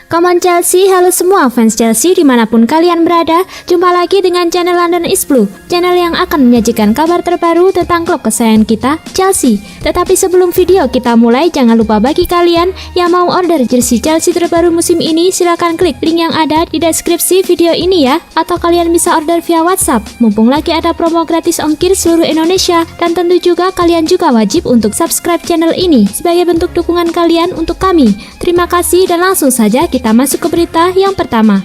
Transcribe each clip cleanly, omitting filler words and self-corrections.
Come on Chelsea, halo semua fans Chelsea dimanapun kalian berada. Jumpa lagi dengan channel London is Blue, channel yang akan menyajikan kabar terbaru tentang klub kesayangan kita, Chelsea. Tetapi sebelum video kita mulai, jangan lupa bagi kalian yang mau order jersey Chelsea terbaru musim ini, silahkan klik link yang ada di deskripsi video ini ya. Atau kalian bisa order via WhatsApp, mumpung lagi ada promo gratis ongkir seluruh Indonesia. Dan tentu juga kalian juga wajib untuk subscribe channel ini sebagai bentuk dukungan kalian untuk kami. Terima kasih dan langsung saja kita masuk ke berita yang pertama.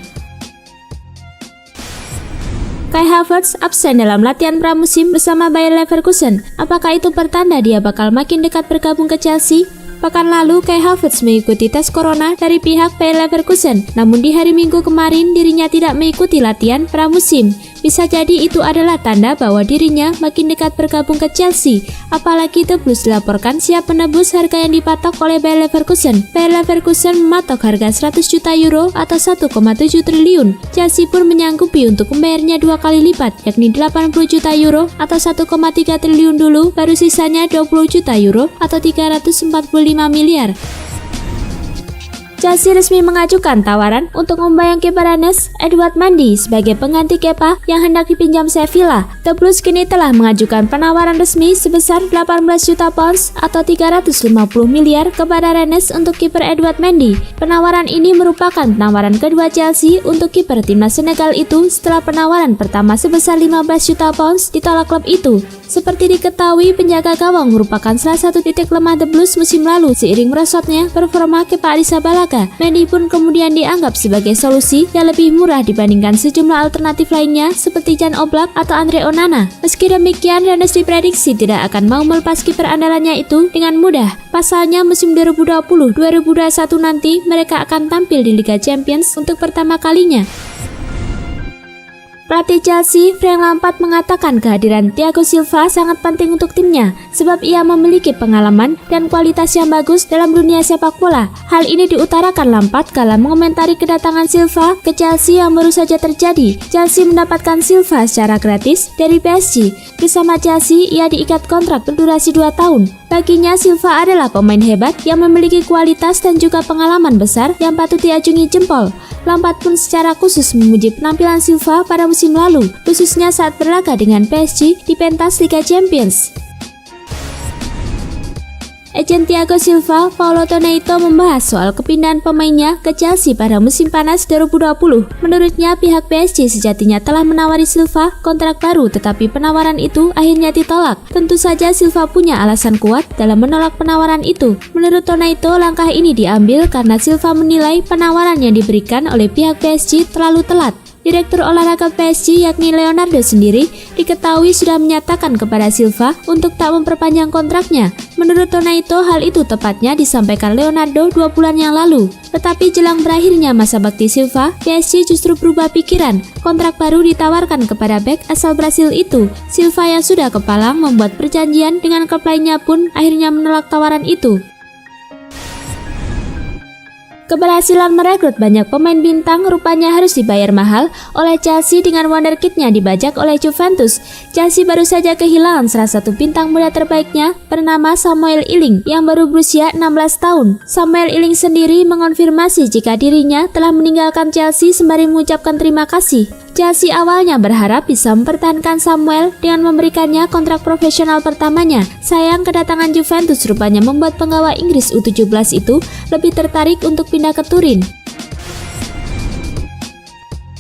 Kai Havertz absen dalam latihan pramusim bersama Bayer Leverkusen. Apakah itu pertanda dia bakal makin dekat bergabung ke Chelsea? Pekan lalu, Kai Havertz mengikuti tes corona dari pihak Bayer Leverkusen. Namun di hari Minggu kemarin, dirinya tidak mengikuti latihan pramusim. Bisa jadi itu adalah tanda bahwa dirinya makin dekat bergabung ke Chelsea. Apalagi The Blues dilaporkan siap menebus harga yang dipatok oleh Bayer Leverkusen. Bayer Leverkusen mematok harga 100 juta euro atau 1,7 triliun. Chelsea pun menyanggupi untuk membayarnya 2 kali lipat, yakni 80 juta euro atau 1,3 triliun dulu, baru sisanya 20 juta euro atau 345 miliar. Chelsea resmi mengajukan tawaran untuk membayang kiper Rennes Edouard Mendy sebagai pengganti Kepa yang hendak dipinjam Sevilla. The Blues kini telah mengajukan penawaran resmi sebesar 18 juta pounds atau 350 miliar kepada Rennes untuk kiper Edouard Mendy. Penawaran ini merupakan penawaran kedua Chelsea untuk kiper timnas Senegal itu setelah penawaran pertama sebesar 15 juta pounds ditolak klub itu. Seperti diketahui, penjaga gawang merupakan salah satu titik lemah The Blues musim lalu seiring merosotnya performa Kepa Arrizabalaga. Mendy pun kemudian dianggap sebagai solusi yang lebih murah dibandingkan sejumlah alternatif lainnya seperti Jan Oblak atau Andre Onana. Meski demikian, Rennes diprediksi tidak akan mau melepas kiper andalannya itu dengan mudah. Pasalnya musim 2020-2021 nanti mereka akan tampil di Liga Champions untuk pertama kalinya. Pelatih Chelsea, Frank Lampard, mengatakan kehadiran Thiago Silva sangat penting untuk timnya sebab ia memiliki pengalaman dan kualitas yang bagus dalam dunia sepak bola. Hal ini diutarakan Lampard kala mengomentari kedatangan Silva ke Chelsea yang baru saja terjadi. Chelsea mendapatkan Silva secara gratis dari PSG. Bersama Chelsea, ia diikat kontrak berdurasi 2 tahun. Baginya, Silva adalah pemain hebat yang memiliki kualitas dan juga pengalaman besar yang patut diacungi jempol. Lampard pun secara khusus memuji penampilan Silva pada musim lalu, khususnya saat berlaga dengan PSG di pentas Liga Champions. Agen Thiago Silva, Paulo Toneito, membahas soal kepindahan pemainnya ke Chelsea pada musim panas 2020. Menurutnya, pihak PSG sejatinya telah menawari Silva kontrak baru, tetapi penawaran itu akhirnya ditolak. Tentu saja Silva punya alasan kuat dalam menolak penawaran itu. Menurut Toneito, langkah ini diambil karena Silva menilai penawaran yang diberikan oleh pihak PSG terlalu telat. Direktur olahraga PSG yakni Leonardo sendiri diketahui sudah menyatakan kepada Silva untuk tak memperpanjang kontraknya. Menurut Toneito, hal itu tepatnya disampaikan Leonardo 2 bulan yang lalu. Tetapi jelang berakhirnya masa bakti Silva, PSG justru berubah pikiran. Kontrak baru ditawarkan kepada bek asal Brasil itu. Silva yang sudah kepalang membuat perjanjian dengan klub lainnya pun akhirnya menolak tawaran itu. Keberhasilan merekrut banyak pemain bintang rupanya harus dibayar mahal oleh Chelsea dengan wonderkidnya dibajak oleh Juventus. Chelsea baru saja kehilangan salah satu bintang muda terbaiknya bernama Samuel Iling yang baru berusia 16 tahun. Samuel Iling sendiri mengonfirmasi jika dirinya telah meninggalkan Chelsea sembari mengucapkan terima kasih. Chelsea awalnya berharap bisa mempertahankan Samuel dengan memberikannya kontrak profesional pertamanya. Sayang, kedatangan Juventus rupanya membuat penggawa Inggris U17 itu lebih tertarik untuk pindah ke Turin.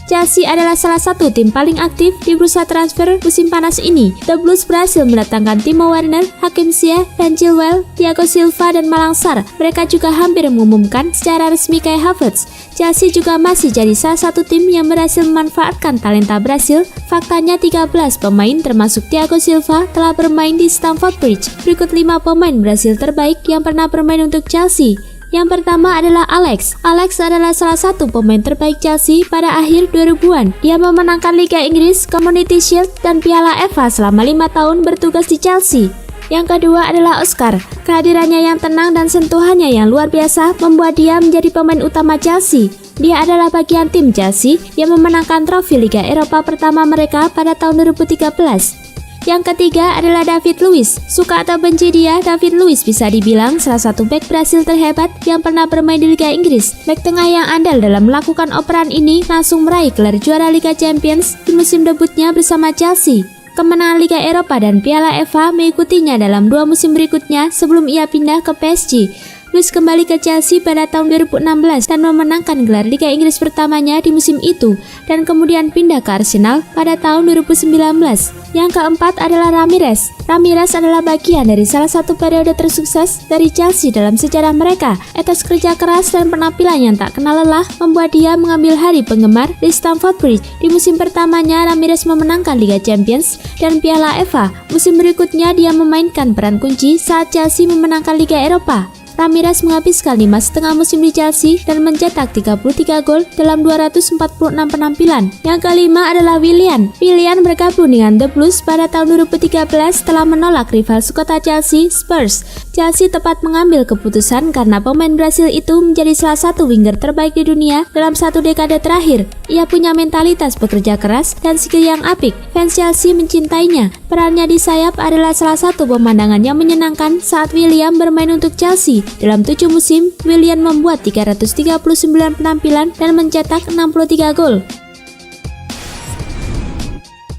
Chelsea adalah salah satu tim paling aktif di bursa transfer musim panas ini. The Blues berhasil mendatangkan Timo Werner, Hakim Ziyech, Ben Chilwell, Thiago Silva, dan Malang Sarr. Mereka juga hampir mengumumkan secara resmi Kai Havertz. Chelsea juga masih jadi salah satu tim yang berhasil memanfaatkan talenta Brasil. Faktanya 13 pemain termasuk Thiago Silva telah bermain di Stamford Bridge. Berikut 5 pemain Brasil terbaik yang pernah bermain untuk Chelsea. Yang pertama adalah Alex. Alex adalah salah satu pemain terbaik Chelsea pada akhir 2000-an. Dia memenangkan Liga Inggris, Community Shield, dan Piala FA selama 5 tahun bertugas di Chelsea. Yang kedua adalah Oscar. Kehadirannya yang tenang dan sentuhannya yang luar biasa membuat dia menjadi pemain utama Chelsea. Dia adalah bagian tim Chelsea yang memenangkan trofi Liga Eropa pertama mereka pada tahun 2013. Yang ketiga adalah David Luiz. Suka atau benci dia, David Luiz bisa dibilang salah satu bek Brasil terhebat yang pernah bermain di Liga Inggris. Bek tengah yang andal dalam melakukan operan ini langsung meraih gelar juara Liga Champions di musim debutnya bersama Chelsea. Kemenangan Liga Eropa dan Piala FA mengikutinya dalam 2 musim berikutnya sebelum ia pindah ke PSG. Luiz kembali ke Chelsea pada tahun 2016 dan memenangkan gelar Liga Inggris pertamanya di musim itu dan kemudian pindah ke Arsenal pada tahun 2019. Yang keempat adalah Ramires. Ramires adalah bagian dari salah satu periode tersukses dari Chelsea dalam sejarah mereka. Etos kerja keras dan penampilan yang tak kenal lelah membuat dia mengambil hati penggemar di Stamford Bridge. Di musim pertamanya Ramires memenangkan Liga Champions dan Piala FA. Musim berikutnya dia memainkan peran kunci saat Chelsea memenangkan Liga Eropa. Ramires menghabiskan 5,5 musim di Chelsea dan mencetak 33 gol dalam 246 penampilan. Yang kelima adalah Willian. Willian bergabung dengan The Blues pada tahun 2013 setelah menolak rival sekota Chelsea, Spurs. Chelsea tepat mengambil keputusan karena pemain Brasil itu menjadi salah satu winger terbaik di dunia dalam 1 dekade terakhir. Ia punya mentalitas bekerja keras dan skill yang apik. Fans Chelsea mencintainya. Perannya di sayap adalah salah satu pemandangan yang menyenangkan saat Willian bermain untuk Chelsea. Dalam 7 musim, Willian membuat 339 penampilan dan mencetak 63 gol.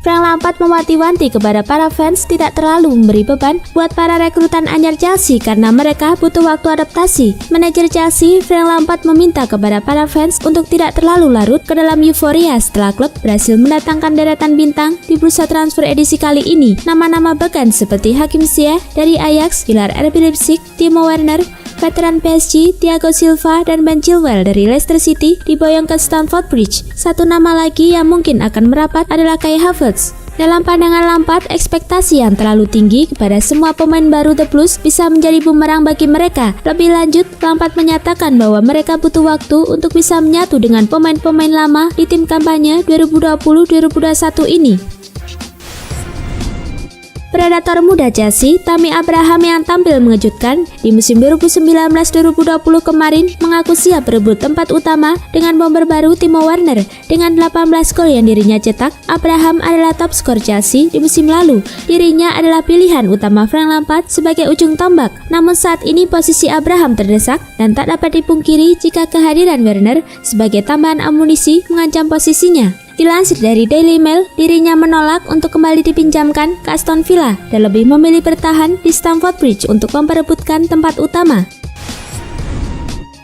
Frank Lampard mewanti-wanti kepada para fans tidak terlalu memberi beban buat para rekrutan anyar Chelsea karena mereka butuh waktu adaptasi. Manajer Chelsea, Frank Lampard meminta kepada para fans untuk tidak terlalu larut ke dalam euforia setelah klub berhasil mendatangkan deretan bintang di bursa transfer edisi kali ini. Nama-nama beken seperti Hakim Ziyech dari Ajax, Pilar RB Leipzig, Timo Werner, veteran PSG, Thiago Silva, dan Ben Chilwell dari Leicester City diboyong ke Stamford Bridge. Satu nama lagi yang mungkin akan merapat adalah Kai Havertz. Dalam pandangan Lampard, ekspektasi yang terlalu tinggi kepada semua pemain baru The Blues bisa menjadi bumerang bagi mereka. Lebih lanjut, Lampard menyatakan bahwa mereka butuh waktu untuk bisa menyatu dengan pemain-pemain lama di tim kampanye 2020-2021 ini. Predator muda Chelsea, Tammy Abraham yang tampil mengejutkan di musim 2019-2020 kemarin mengaku siap berebut tempat utama dengan bomber baru Timo Werner. Dengan 18 gol yang dirinya cetak, Abraham adalah top skor Chelsea di musim lalu. Dirinya adalah pilihan utama Frank Lampard sebagai ujung tombak. Namun saat ini posisi Abraham terdesak dan tak dapat dipungkiri jika kehadiran Werner sebagai tambahan amunisi mengancam posisinya. Dilansir dari Daily Mail, dirinya menolak untuk kembali dipinjamkan ke Aston Villa dan lebih memilih bertahan di Stamford Bridge untuk memperebutkan tempat utama.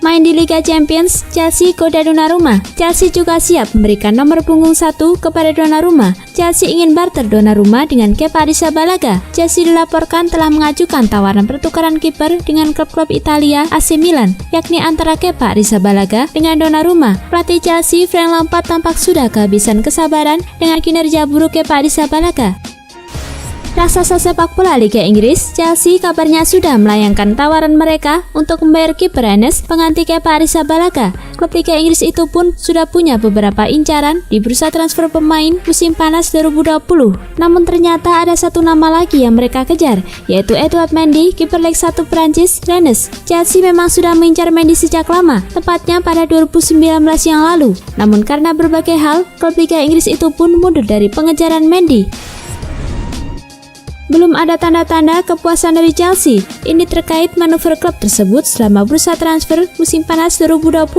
Main di Liga Champions, Chelsea goda Donnarumma. Chelsea juga siap memberikan nomor punggung 1 kepada Donnarumma. Chelsea ingin barter Donnarumma dengan Kepa Arrizabalaga. Chelsea dilaporkan telah mengajukan tawaran pertukaran kiper dengan klub-klub Italia AC Milan, yakni antara Kepa Arrizabalaga dengan Donnarumma. Pelatih Chelsea, Frank Lampard, tampak sudah kehabisan kesabaran dengan kinerja buruk Kepa Arrizabalaga. Raksasa sepak bola Liga Inggris, Chelsea kabarnya sudah melayangkan tawaran mereka untuk membayar kiper Rennes pengganti Kepa Arrizabalaga. Klub Liga Inggris itu pun sudah punya beberapa incaran di bursa transfer pemain musim panas 2020. Namun ternyata ada satu nama lagi yang mereka kejar, yaitu Edouard Mendy, kiper Ligue 1 Prancis, Rennes. Chelsea memang sudah mengincar Mendy sejak lama, tepatnya pada 2019 yang lalu. Namun karena berbagai hal, klub Liga Inggris itu pun mundur dari pengejaran Mendy. Belum ada tanda-tanda kepuasan dari Chelsea. Ini terkait manuver klub tersebut selama bursa transfer musim panas 2020.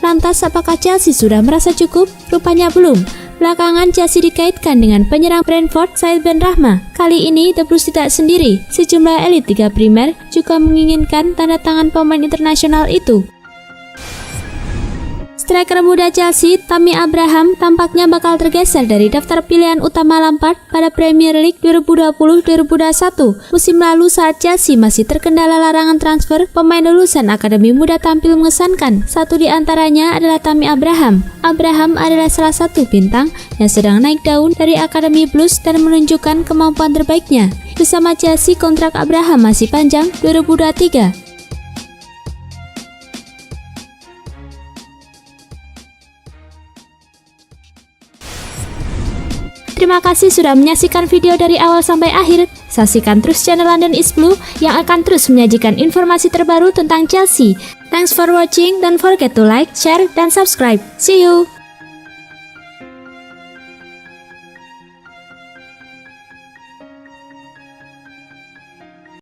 Lantas apakah Chelsea sudah merasa cukup? Rupanya belum. Belakangan Chelsea dikaitkan dengan penyerang Brentford Said Benrahma. Kali ini The Blues tidak sendiri. Sejumlah elit Liga Primer juga menginginkan tanda tangan pemain internasional itu. Striker muda Chelsea, Tammy Abraham, tampaknya bakal tergeser dari daftar pilihan utama Lampard pada Premier League 2020-2021. Musim lalu saat Chelsea masih terkendala larangan transfer, pemain lulusan Akademi Muda tampil mengesankan. Satu di antaranya adalah Tammy Abraham. Abraham adalah salah satu bintang yang sedang naik daun dari Akademi Blues dan menunjukkan kemampuan terbaiknya. Bersama Chelsea, kontrak Abraham masih panjang 2023. Terima kasih sudah menyaksikan video dari awal sampai akhir. Saksikan terus channel London is Blue yang akan terus menyajikan informasi terbaru tentang Chelsea. Thanks for watching. Don't forget to like, share, dan subscribe. See you!